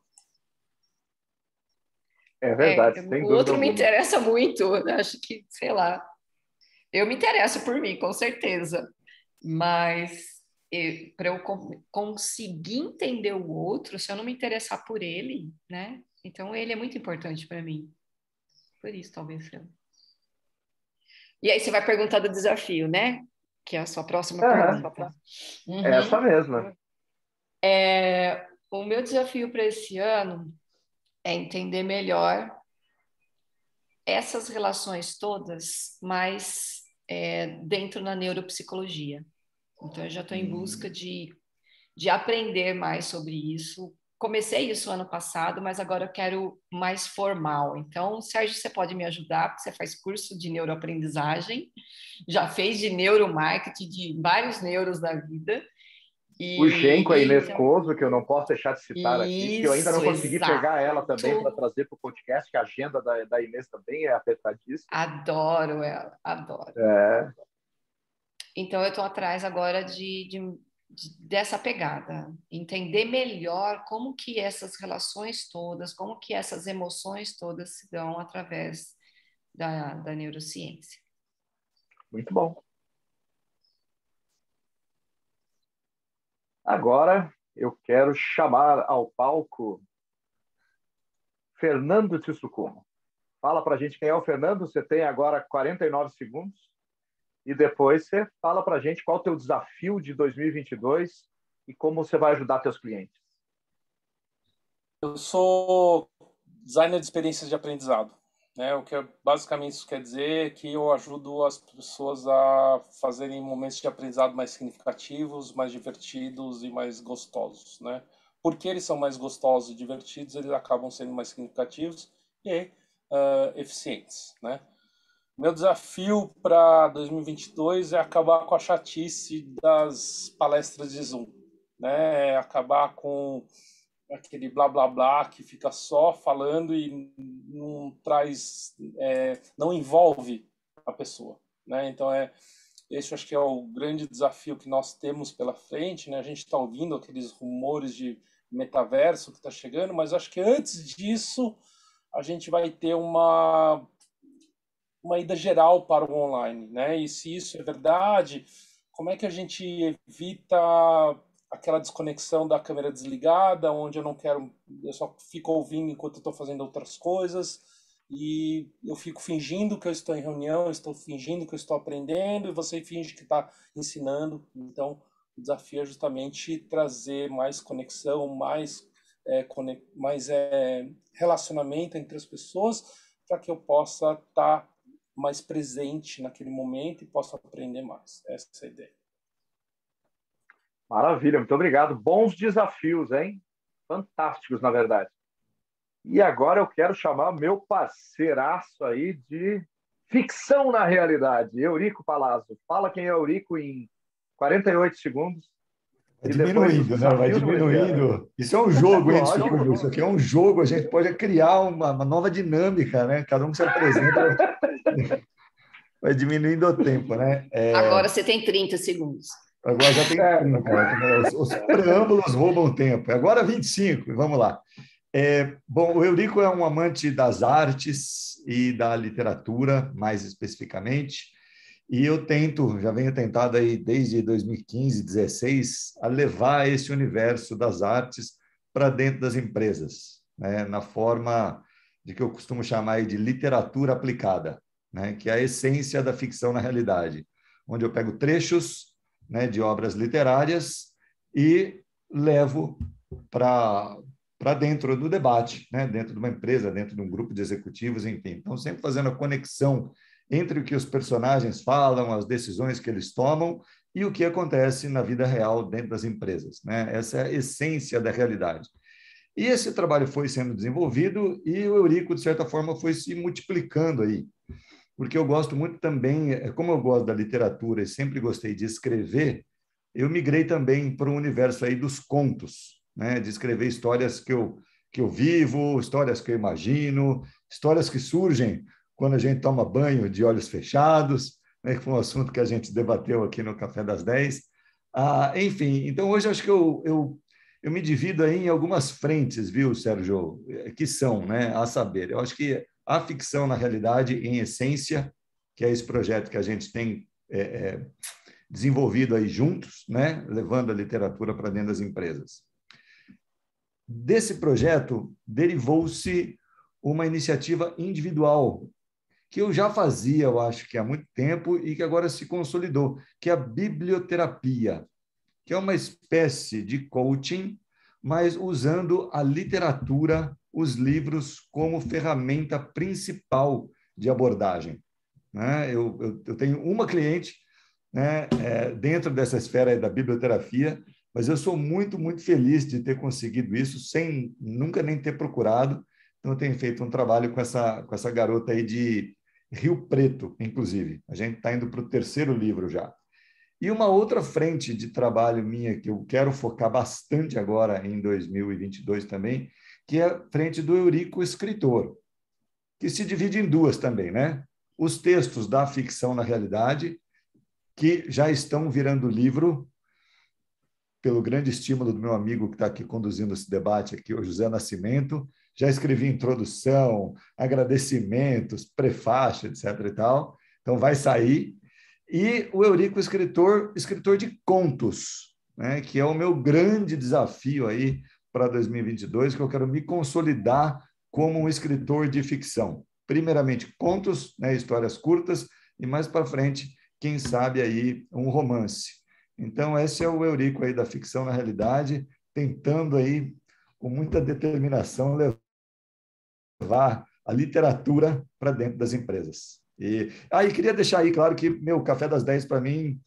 É verdade, sem O dúvida outro me alguma. interessa muito, acho que, sei lá, eu me interesso por mim, com certeza, mas para eu conseguir entender o outro, se eu não me interessar por ele, né? Então ele é muito importante para mim. Por isso, talvez. E aí você vai perguntar do desafio, né? Que é a sua próxima pergunta. Essa mesma. O meu desafio para esse ano é entender melhor essas relações todas, mas dentro da neuropsicologia. Então, eu já estou em busca de aprender mais sobre isso. Comecei isso ano passado, mas agora eu quero mais formal. Então, Sérgio, você pode me ajudar, porque você faz curso de neuroaprendizagem, já fez de neuromarketing, de vários neuros da vida. O Genco, a Inês Então, Coso, que eu não posso deixar de citar aqui, que eu ainda não consegui exato. pegar ela também para trazer para o podcast, que a agenda da Inês também é apertadíssima. Adoro ela, adoro. Então, eu estou atrás agora dessa pegada, entender melhor como que essas relações todas, como que essas emoções todas se dão através da neurociência. Muito bom. Agora, eu quero chamar ao palco Fernando Tsukumo. Fala para a gente quem é o Fernando, você tem agora 49 segundos. E depois você fala para a gente qual é o teu desafio de 2022 e como você vai ajudar teus clientes. Eu sou designer de experiências de aprendizado, né? O que basicamente isso quer dizer é que eu ajudo as pessoas a fazerem momentos de aprendizado mais significativos, mais divertidos e mais gostosos, né? Porque eles são mais gostosos e divertidos, eles acabam sendo mais significativos e eficientes, né? Meu desafio para 2022 é acabar com a chatice das palestras de Zoom, né? É acabar com aquele blá blá blá que fica só falando e não traz, não envolve a pessoa, né? Então esse acho que é o grande desafio que nós temos pela frente, né? A gente está ouvindo aqueles rumores de metaverso que está chegando, mas acho que antes disso a gente vai ter uma ida geral para o online, né? E se isso é verdade, como é que a gente evita aquela desconexão da câmera desligada, onde eu só fico ouvindo enquanto eu estou fazendo outras coisas, e eu fico fingindo que eu estou em reunião, estou fingindo que eu estou aprendendo, e você finge que está ensinando. Então, o desafio é justamente trazer mais conexão, mais relacionamento entre as pessoas, para que eu possa estar mais presente naquele momento e possa aprender mais. Essa é a ideia. Maravilha, muito obrigado. Bons desafios, hein? Fantásticos, na verdade. E agora eu quero chamar meu parceiraço aí de ficção na realidade, Eurico Palazzo. Fala quem é Eurico em 48 segundos. Vai diminuindo, né? Vai diminuindo. Isso é um jogo, hein, Silvio? Isso aqui é um jogo. A gente pode criar uma nova dinâmica, né? Cada um que se apresenta vai diminuindo o tempo, né? Agora você tem 30 segundos. Agora já tem 30. Os preâmbulos roubam tempo. Agora 25. Vamos lá. Bom, o Eurico é um amante das artes e da literatura, mais especificamente. E eu já venho tentado aí desde 2015, 2016, a levar esse universo das artes para dentro das empresas, né? Na forma de que eu costumo chamar aí de literatura aplicada, né? Que é a essência da ficção na realidade, onde eu pego trechos, né, de obras literárias e levo para dentro do debate, né? Dentro de uma empresa, dentro de um grupo de executivos, enfim. Então, sempre fazendo a conexão entre o que os personagens falam, as decisões que eles tomam e o que acontece na vida real dentro das empresas, né? Essa é a essência da realidade. E esse trabalho foi sendo desenvolvido e o Eurico, de certa forma, foi se multiplicando aí, porque eu gosto muito também, como eu gosto da literatura e sempre gostei de escrever, eu migrei também para o universo aí dos contos, né? De escrever histórias que eu vivo, histórias que eu imagino, histórias que surgem quando a gente toma banho de olhos fechados, né, que foi um assunto que a gente debateu aqui no Café das 10. Enfim, então hoje acho que eu me divido aí em algumas frentes, viu, Sérgio, que são, né, a saber, eu acho que a ficção, na realidade, em essência, que é esse projeto que a gente tem desenvolvido aí juntos, né, levando a literatura para dentro das empresas. Desse projeto derivou-se uma iniciativa individual que eu já fazia, eu acho que há muito tempo, e que agora se consolidou, que é a biblioterapia, que é uma espécie de coaching, mas usando a literatura, os livros, como ferramenta principal de abordagem, né? Eu tenho uma cliente, né, dentro dessa esfera da biblioterapia, mas eu sou muito, muito feliz de ter conseguido isso, sem nunca nem ter procurado. Então, eu tenho feito um trabalho com essa garota aí de Rio Preto, inclusive. A gente está indo para o 3º livro já. E uma outra frente de trabalho minha que eu quero focar bastante agora em 2022 também, que é a frente do Eurico escritor, que se divide em duas também, né? Os textos da ficção na realidade, que já estão virando livro, pelo grande estímulo do meu amigo que está aqui conduzindo esse debate aqui, o José Nascimento. Já escrevi introdução, agradecimentos, prefácio, etc. e tal. Então, vai sair. E o Eurico, escritor de contos, né? Que é o meu grande desafio aí para 2022, que eu quero me consolidar como um escritor de ficção. Primeiramente, contos, né? Histórias curtas, e mais para frente, quem sabe aí um romance. Então, esse é o Eurico aí da ficção na realidade, tentando aí, com muita determinação, levar a literatura para dentro das empresas. E queria deixar aí claro que meu Café das 10 para mim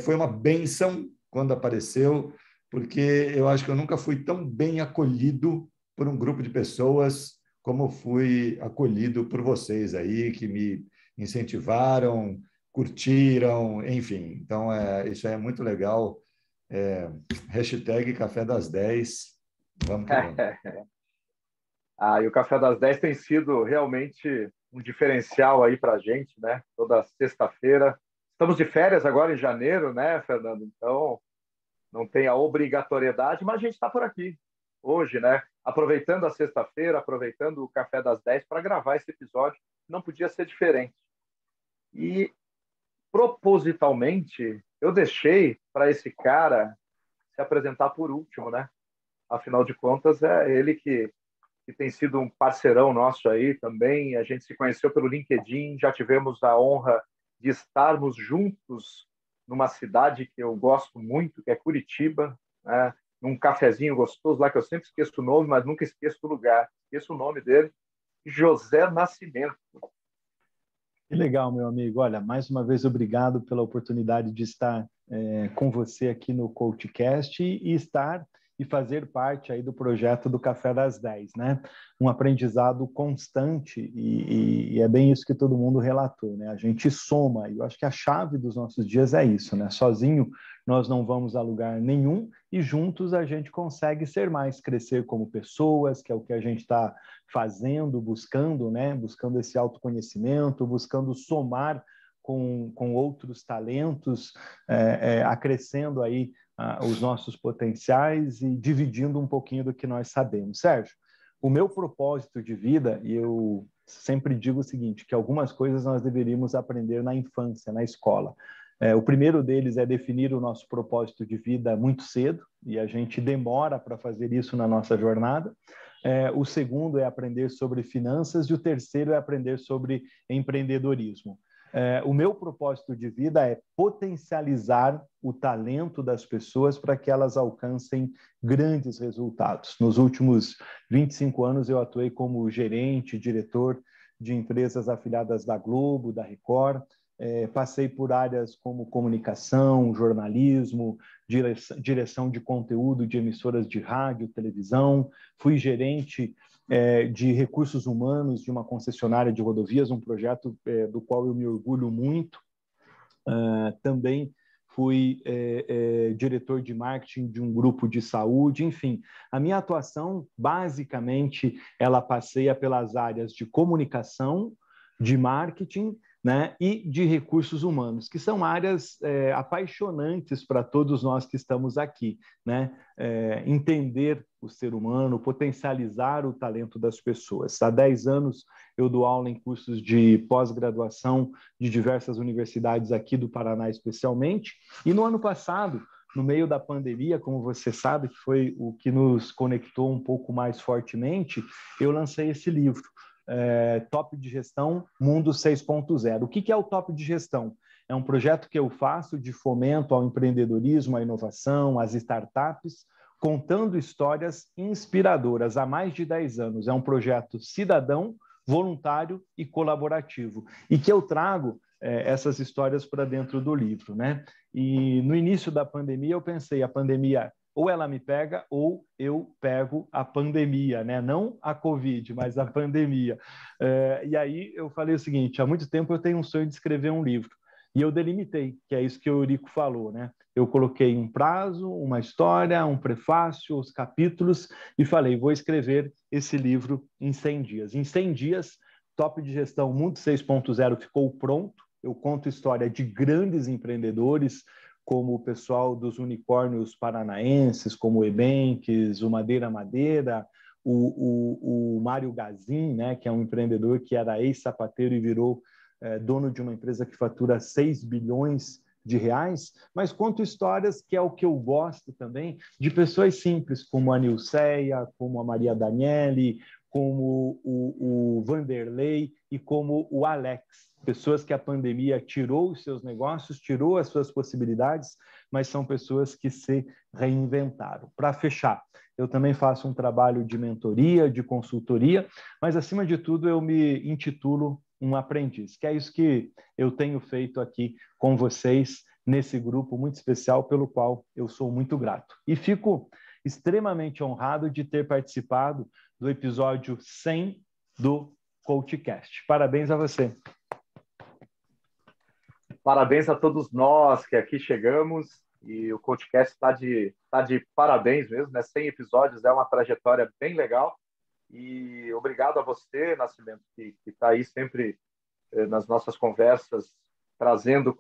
foi uma bênção quando apareceu, porque eu acho que eu nunca fui tão bem acolhido por um grupo de pessoas como fui acolhido por vocês aí, que me incentivaram, curtiram, enfim. Então, isso é muito legal. Hashtag Café das 10. Vamos que vamos. E o Café das 10 tem sido realmente um diferencial aí para a gente, né? Toda sexta-feira. Estamos de férias agora em janeiro, né, Fernando? Então, não tem a obrigatoriedade, mas a gente está por aqui hoje, né? Aproveitando a sexta-feira, aproveitando o Café das 10 para gravar esse episódio. Não podia ser diferente. E, propositalmente, eu deixei para esse cara se apresentar por último, né? Afinal de contas, é ele que tem sido um parceirão nosso aí também. A gente se conheceu pelo LinkedIn, já tivemos a honra de estarmos juntos numa cidade que eu gosto muito, que é Curitiba, né? num cafezinho gostoso lá, que eu sempre esqueço o nome, mas nunca esqueço do lugar. Esqueço o nome dele, José Nascimento. Que legal, meu amigo. Olha, mais uma vez, obrigado pela oportunidade de estar com você aqui no CoachCast e estar e fazer parte aí do projeto do Café das 10, né? Um aprendizado constante e é bem isso que todo mundo relatou, né? A gente soma, e eu acho que a chave dos nossos dias é isso, né? Sozinho nós não vamos a lugar nenhum e juntos a gente consegue ser mais, crescer como pessoas, que é o que a gente está fazendo, buscando, né? Buscando esse autoconhecimento, buscando somar com outros talentos, acrescendo aí os nossos potenciais e dividindo um pouquinho do que nós sabemos. Sérgio, o meu propósito de vida, e eu sempre digo o seguinte, que algumas coisas nós deveríamos aprender na infância, na escola. O primeiro deles é definir o nosso propósito de vida muito cedo, e a gente demora para fazer isso na nossa jornada. O segundo é aprender sobre finanças, e o terceiro é aprender sobre empreendedorismo. O meu propósito de vida é potencializar o talento das pessoas para que elas alcancem grandes resultados. Nos últimos 25 anos, eu atuei como gerente, diretor de empresas afiliadas da Globo, da Record. Passei por áreas como comunicação, jornalismo, direção de conteúdo de emissoras de rádio, televisão. Fui gerente de recursos humanos de uma concessionária de rodovias, um projeto do qual eu me orgulho muito. Também fui diretor de marketing de um grupo de saúde. Enfim, a minha atuação, basicamente, ela passeia pelas áreas de comunicação, de marketing, né, e de recursos humanos, que são áreas apaixonantes para todos nós que estamos aqui, né? Entender o ser humano, potencializar o talento das pessoas. Há 10 anos eu dou aula em cursos de pós-graduação de diversas universidades aqui do Paraná especialmente, e no ano passado, no meio da pandemia, como você sabe, que foi o que nos conectou um pouco mais fortemente, eu lancei esse livro, Top de Gestão Mundo 6.0. O que é o Top de Gestão? É um projeto que eu faço de fomento ao empreendedorismo, à inovação, às startups, contando histórias inspiradoras há mais de 10 anos. É um projeto cidadão, voluntário e colaborativo. E que eu trago essas histórias para dentro do livro, né? E no início da pandemia eu pensei, a pandemia ou ela me pega ou eu pego a pandemia, né? Não a Covid, mas a pandemia. E aí eu falei o seguinte, há muito tempo eu tenho um sonho de escrever um livro. E eu delimitei, que é isso que o Eurico falou, né? Eu coloquei um prazo, uma história, um prefácio, os capítulos, e falei, vou escrever esse livro em 100 dias. Em 100 dias, Top de Gestão Mundo 6.0 ficou pronto. Eu conto história de grandes empreendedores, como o pessoal dos unicórnios paranaenses, como o Ebanks, o Madeira, o Mário Gazin, né, que é um empreendedor que era ex-sapateiro e virou dono de uma empresa que fatura 6 bilhões de reais, mas conto histórias, que é o que eu gosto também, de pessoas simples, como a Nilceia, como a Maria Daniele, como o Vanderlei e como o Alex. Pessoas que a pandemia tirou os seus negócios, tirou as suas possibilidades, mas são pessoas que se reinventaram. Para fechar, eu também faço um trabalho de mentoria, de consultoria, mas, acima de tudo, eu me intitulo um aprendiz, que é isso que eu tenho feito aqui com vocês nesse grupo muito especial, pelo qual eu sou muito grato. E fico extremamente honrado de ter participado do episódio 100 do CoachCast. Parabéns a você. Parabéns a todos nós que aqui chegamos, e o CoachCast está de parabéns mesmo, né? 100 episódios é uma trajetória bem legal, e obrigado a você, Nascimento, que está aí sempre nas nossas conversas, trazendo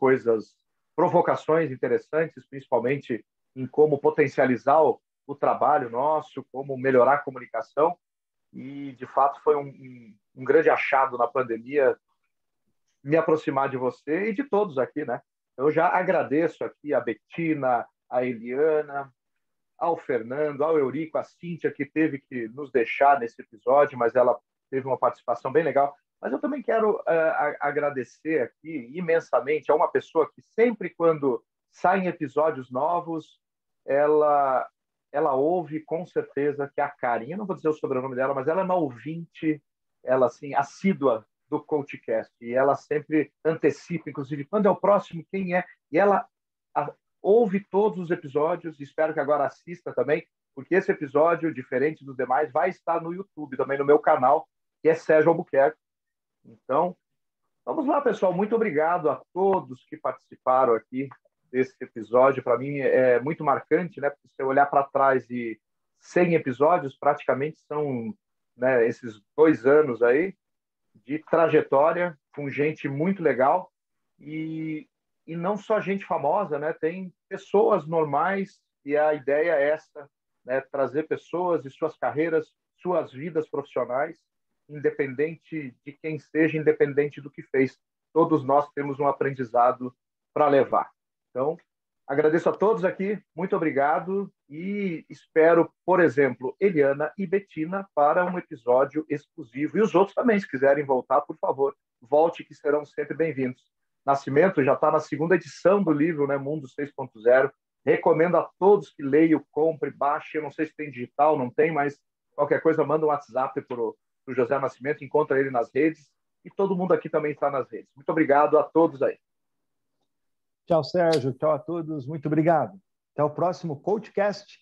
provocações interessantes, principalmente em como potencializar o trabalho nosso, como melhorar a comunicação, e de fato foi um grande achado na pandemia me aproximar de você e de todos aqui, né? Eu já agradeço aqui a Betina, a Eliana, ao Fernando, ao Eurico, a Cíntia, que teve que nos deixar nesse episódio, mas ela teve uma participação bem legal. Mas eu também quero agradecer aqui imensamente a uma pessoa que sempre, quando saem episódios novos, ela ela ouve com certeza, que é a Karen. Eu não vou dizer o sobrenome dela, mas ela é uma ouvinte, ela assim, assídua do CoachCast. E ela sempre antecipa, inclusive, quando é o próximo, quem é. E ela ouve todos os episódios, espero que agora assista também, porque esse episódio, diferente dos demais, vai estar no YouTube, também no meu canal, que é Sérgio Albuquerque. Então, vamos lá, pessoal. Muito obrigado a todos que participaram aqui desse episódio. Para mim é muito marcante, né? Porque se eu olhar para trás de 100 episódios, praticamente são, né, esses 2 anos aí de trajetória com gente muito legal e não só gente famosa, né? Tem pessoas normais e a ideia é essa, né? Trazer pessoas e suas carreiras, suas vidas profissionais, independente de quem seja, independente do que fez. Todos nós temos um aprendizado para levar. Então, agradeço a todos aqui, muito obrigado e espero, por exemplo, Eliana e Betina para um episódio exclusivo. E os outros também, se quiserem voltar, por favor, volte que serão sempre bem-vindos. Nascimento já está na 2ª edição do livro, né, Mundo 6.0. Recomendo a todos que leiam, comprem, baixem. Eu não sei se tem digital, não tem, mas qualquer coisa, manda um WhatsApp para o José Nascimento, encontra ele nas redes e todo mundo aqui também está nas redes. Muito obrigado a todos aí. Tchau, Sérgio. Tchau a todos. Muito obrigado. Até o próximo CoachCast.